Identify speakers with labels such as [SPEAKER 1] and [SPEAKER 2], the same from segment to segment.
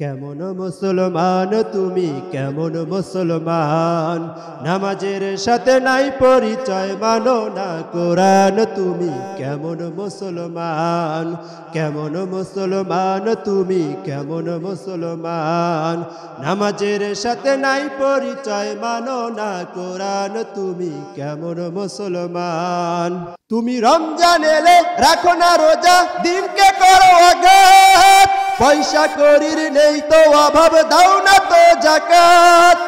[SPEAKER 1] কেমন মুসলমান তুমি, কেমন মুসলমান, নামাজের সাথে নাই পরিচয়, মানো না কোরআন তুমি। কেমন মুসলমান, কেমন মুসলমান তুমি, কেমন মুসলমান, নামাজের সাথে নাই পরিচয়, মানো না কোরআন তুমি। কেমন মুসলমান তুমি, রমজান এলে রাখো না রোজা, দিনকে করো আঘাত, পয়সা করির নেই তো অভাব, দাও না তো যাকাত।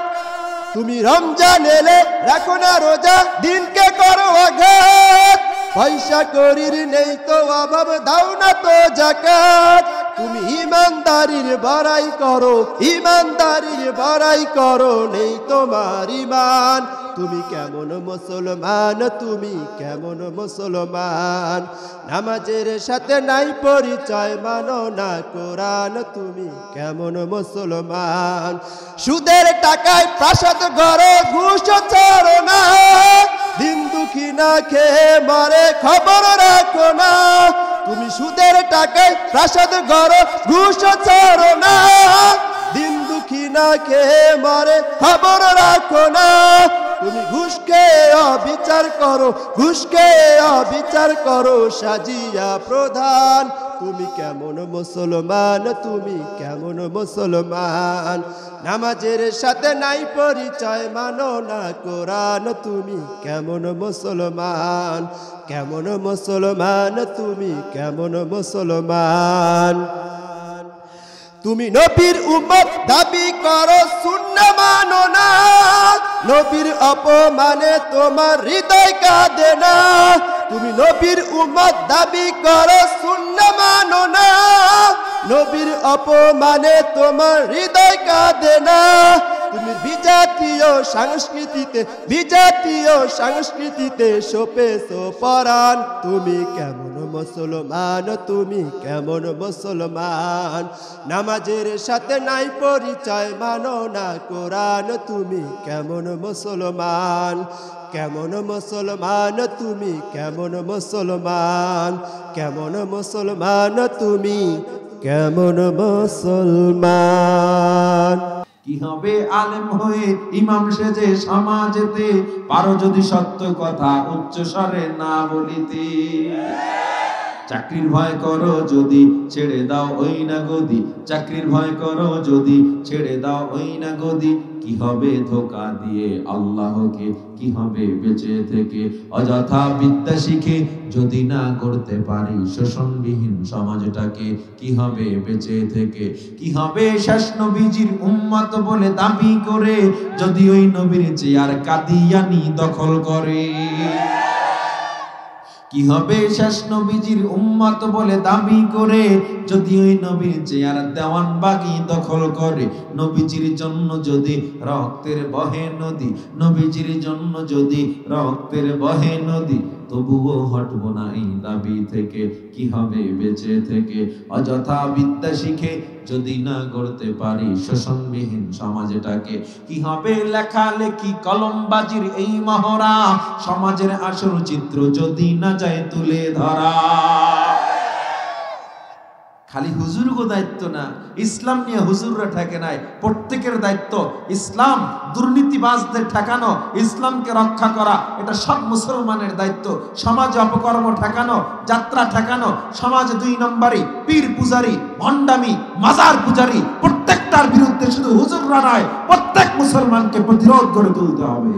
[SPEAKER 1] তুমি রমজান এলে রাখো না রোজা, দিনকে করো আঘাত, পয়সা করির নেই তো অভাব, দাও না তো যাকাত। তুমি ইমানদারির বড়াই করো, ইমানদারির বড়াই করো, নেই তোমার ঈমান। তুমি কেমন মুসলমান, তুমি কেমন মুসলমান, নামাজের সাথে নাই পরিচয়, মানো না কোরআন তুমি। কেমন মুসলমান সুদের টাকায় প্রাসাদ গড়ো, ঘুষ ছাড়ো না, দিন দুঃখী না খেয়ে মরে খবর রাখো না। তুমি সুদের টাকায় প্রাসাদ গড়ো, ঘুষ ছাড়ো না, দিন দুঃখী না খেয়ে মরে খবর রাখো না। তুমি ঘুষকে অবিচার করো, ঘুষকে অবিচার করো, সাজিয়া প্রধান। তুমি কেমন মুসলমান, তুমি কেমন মুসলমান, নামাজের সাথে নাই পরিচয়, মানো না কোরআন তুমি। কেমন মুসলমান, কেমন মুসলমান তুমি, কেমন মুসলমান। তুমি নবীর উম্মত দাবি করো, সুন্নাহ মানো না, নবীর অপমানে তোমার হৃদয় কাঁদে না। তুমি নবীর উম্মত দাবি করো, সুন্নাহ মানো না, নবীর অপমানে তোমার হৃদয় কাঁদে না। তুমি বিজাতীয় সংস্কৃতিতে, বিজাতীয় সংস্কৃতিতে সপেছো পরাণ। তুমি কেমন মুসলমান, তুমি কেমন মুসলমান, নামাজের সাথে নাই পরিচয়, মানো না কোরআন তুমি। কেমন মুসলমান, কেমন মুসলমান তুমি, কেমন মুসলমান, কেমন মুসলমান তুমি, কেমন মুসলমান।
[SPEAKER 2] কি হবে আলেম হয়ে ইমাম সেজে সমাজেতে, পারো যদি সত্য কথা উচ্চ স্বরে না বলিতে। চাকরির ভয় করো যদি ছেড়ে দাও ওই না গদি, চাকরির ভয় করো যদি ছেড়ে দাও ওই না গদি। কি হবে ধোঁকা দিয়ে আল্লাহকে, কি হবে বেঁচে থেকে অযথা বিদ্যা শিখে, যদি না করতে পারি শোষণবিহীন সমাজটাকে। কি হবে বেঁচে থেকে, কি হবে শেষ নবীজির উম্মত বলে দাবি করে, যদি ওই নবীর চেয়ার কাদিয়ানি দখল করে। কি হবে শেষ নবীজির উম্মত বলে দাবি করে, যদি ওই নবীর চেয়ার দেওয়ানবাগি দখল করে। নবীজির জন্য যদি রক্তের বহে নদী, নবীজির জন্য যদি রক্তের বহে নদী, তবুও হটবো না এই দাবি থেকে। কি হবে বেঁচে থেকে অযথা বিদ্যা শিখে, যদি না করতে পারি শোষণবিহীন সমাজটাকে। কি হবে লেখালেখি কলমবাজির এই মহড়া, সমাজের আসল চিত্র যদি না যায় তুলে ধরা। খালি হুজুরগো দায়িত্ব না, ইসলাম নিয়ে হুজুররা ঠেকে নাই, প্রত্যেকের দায়িত্ব। ইসলাম দুর্নীতিবাজদের ঠেকানো, ইসলামকে রক্ষা করা, এটা সব মুসলমানের দায়িত্ব। সমাজে অপকর্ম ঠেকানো, যাত্রা ঠেকানো, সমাজে 2 নম্বরী পীর পূজারি, ভণ্ডামি, মাজার পূজারি, প্রত্যেকটার বিরুদ্ধে শুধু হুজুররা নয়, প্রত্যেক মুসলমানকে প্রতিরোধ করে তুলতে হবে।